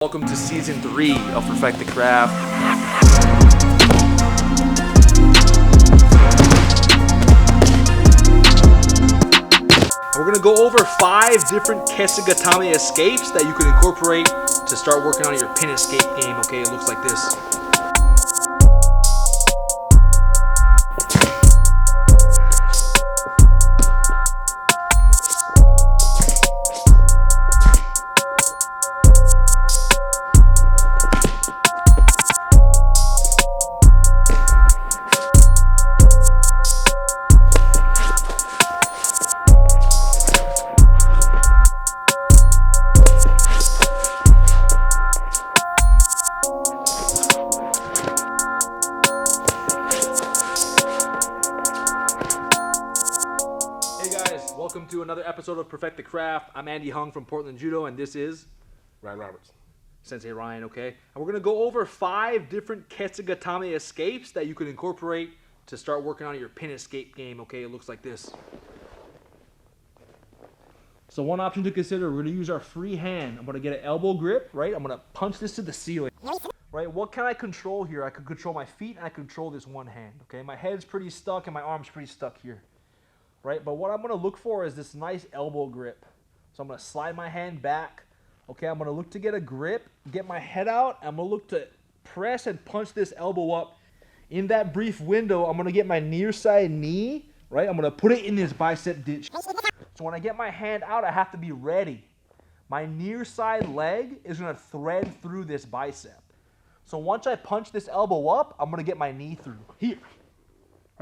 Welcome to season 3 of Perfect the Craft. We're going to go over 5 different Kesa-Gatame escapes that you can incorporate to start working on your pin escape game. Okay, it looks like this. Welcome to another episode of Perfect the Craft. I'm Andy Hung from Portland Judo, and this is Ryan Roberts. Sensei Ryan, okay? And we're going to go over 5 different Kesa-Gatame escapes that you can incorporate to start working on your pin escape game, okay? It looks like this. So one option to consider, we're going to use our free hand. I'm going to get an elbow grip, right? I'm going to punch this to the ceiling. Right, what can I control here? I can control my feet and I control this one hand, okay? My head's pretty stuck and my arm's pretty stuck here. Right, but what I'm going to look for is this nice elbow grip. So I'm going to slide my hand back. Okay, I'm going to look to get a grip, get my head out. I'm going to look to press and punch this elbow up. In that brief window, I'm going to get my near side knee, right? I'm going to put it in this bicep ditch. So when I get my hand out, I have to be ready. My near side leg is going to thread through this bicep. So once I punch this elbow up, I'm going to get my knee through here.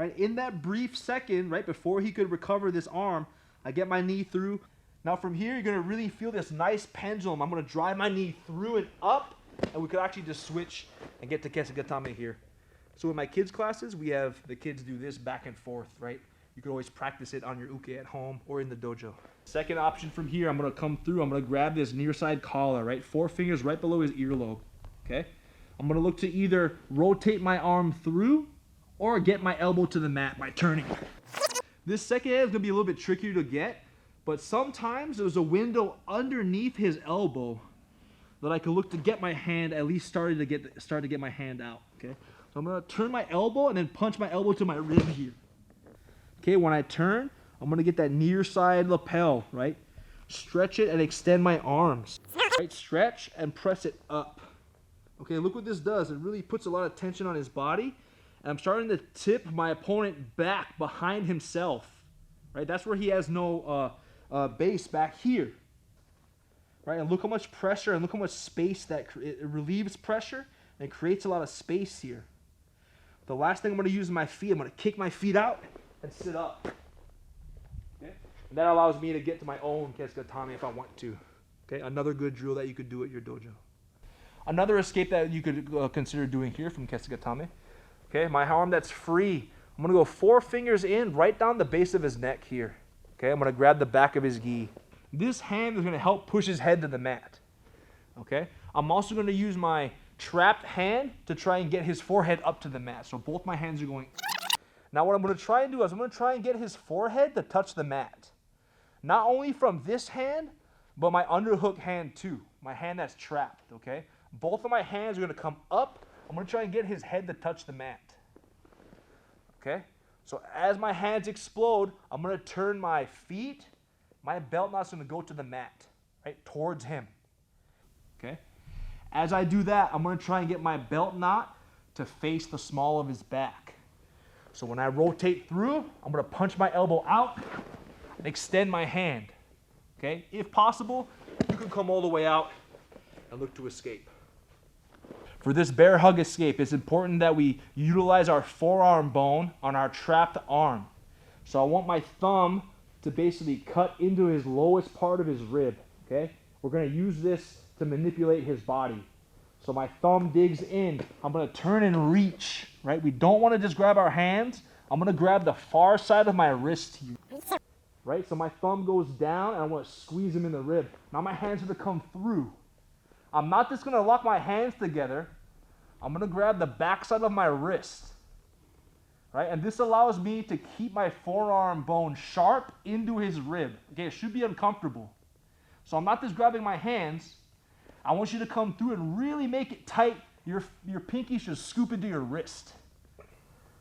Right, in that brief second, right before he could recover this arm, I get my knee through. Now from here, you're gonna really feel this nice pendulum. I'm gonna drive my knee through and up, and we could actually just switch and get to Kesa-Gatame here. So in my kids' classes, we have the kids do this back and forth, right? You can always practice it on your uke at home or in the dojo. Second option from here, I'm gonna come through. I'm gonna grab this near side collar, right? 4 fingers right below his earlobe, okay? I'm gonna look to either rotate my arm through or get my elbow to the mat by turning. This second hand is gonna be a little bit trickier to get, but sometimes there's a window underneath his elbow that I can look to get my hand, at least start to get my hand out, okay? So I'm gonna turn my elbow and then punch my elbow to my rib here. Okay, when I turn, I'm gonna get that near side lapel, right? Stretch it and extend my arms, right? Stretch and press it up. Okay, look what this does. It really puts a lot of tension on his body. And I'm starting to tip my opponent back behind himself, right? That's where he has no base back here, right? And look how much pressure and look how much space that it relieves pressure and creates a lot of space here. The last thing I'm going to use is my feet. I'm going to kick my feet out and sit up. Okay? And that allows me to get to my own Kesa-Gatame if I want to. Okay? Another good drill that you could do at your dojo. Another escape that you could consider doing here from Kesa-Gatame. Okay, my arm that's free. I'm going to go 4 fingers in right down the base of his neck here. Okay, I'm going to grab the back of his gi. This hand is going to help push his head to the mat. Okay, I'm also going to use my trapped hand to try and get his forehead up to the mat. So both my hands are going. Now what I'm going to try and do is I'm going to try and get his forehead to touch the mat. Not only from this hand, but my underhook hand too. My hand that's trapped, okay? Both of my hands are going to come up. I'm going to try and get his head to touch the mat. Okay? So as my hands explode, I'm going to turn my feet. My belt knot's going to go to the mat, right? Towards him. Okay? As I do that, I'm going to try and get my belt knot to face the small of his back. So when I rotate through, I'm going to punch my elbow out and extend my hand. Okay? If possible, you can come all the way out and look to escape. For this bear hug escape, it's important that we utilize our forearm bone on our trapped arm. So I want my thumb to basically cut into his lowest part of his rib, okay? We're going to use this to manipulate his body. So my thumb digs in. I'm going to turn and reach, right? We don't want to just grab our hands. I'm going to grab the far side of my wrist here, right? So my thumb goes down and I want to squeeze him in the rib. Now my hands are going to come through. I'm not just going to lock my hands together. I'm going to grab the backside of my wrist, right? And this allows me to keep my forearm bone sharp into his rib. Okay, it should be uncomfortable. So I'm not just grabbing my hands. I want you to come through and really make it tight. Your pinky should scoop into your wrist.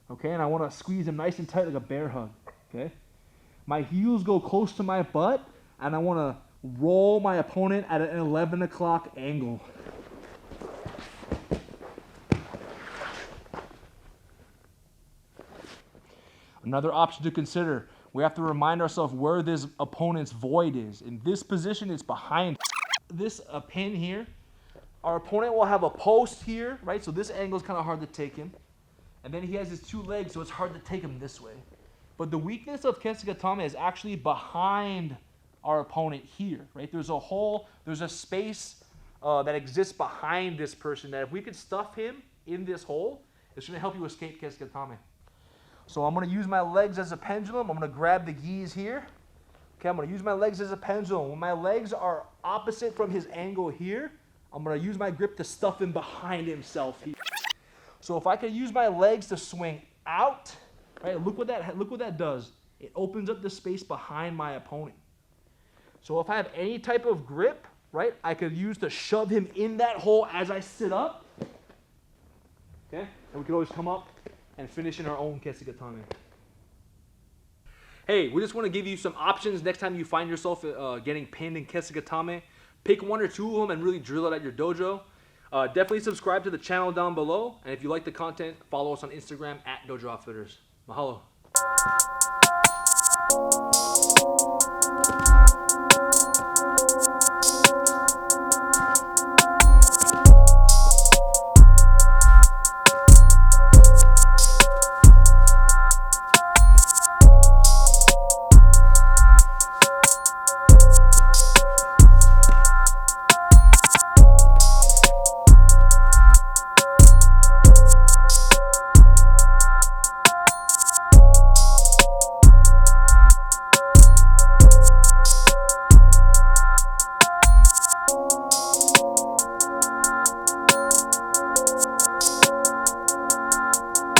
Okay, and I want to squeeze them nice and tight like a bear hug. Okay, my heels go close to my butt, and I want to roll my opponent at an 11 o'clock angle. Another option to consider, we have to remind ourselves where this opponent's void is. In this position, it's behind this pin here. Our opponent will have a post here, right? So this angle is kind of hard to take him. And then he has his two legs, so it's hard to take him this way. But the weakness of Kesa-Gatame is actually behind our opponent here, right? There's a space that exists behind this person that if we could stuff him in this hole, it's going to help you escape Kesa-Gatame. So I'm going to use my legs as a pendulum. I'm going to grab the gis here. Okay, I'm going to use my legs as a pendulum. When my legs are opposite from his angle here, I'm going to use my grip to stuff him behind himself here. So if I can use my legs to swing out, right? Look what that does. It opens up the space behind my opponent. So if I have any type of grip, right, I could use to shove him in that hole as I sit up. Okay, and we could always come up and finish in our own Kesa-Gatame. Hey, we just want to give you some options next time you find yourself getting pinned in Kesa-Gatame. Pick one or two of them and really drill it at your dojo. Definitely subscribe to the channel down below. And if you like the content, follow us on Instagram at dojooutfitters. Mahalo.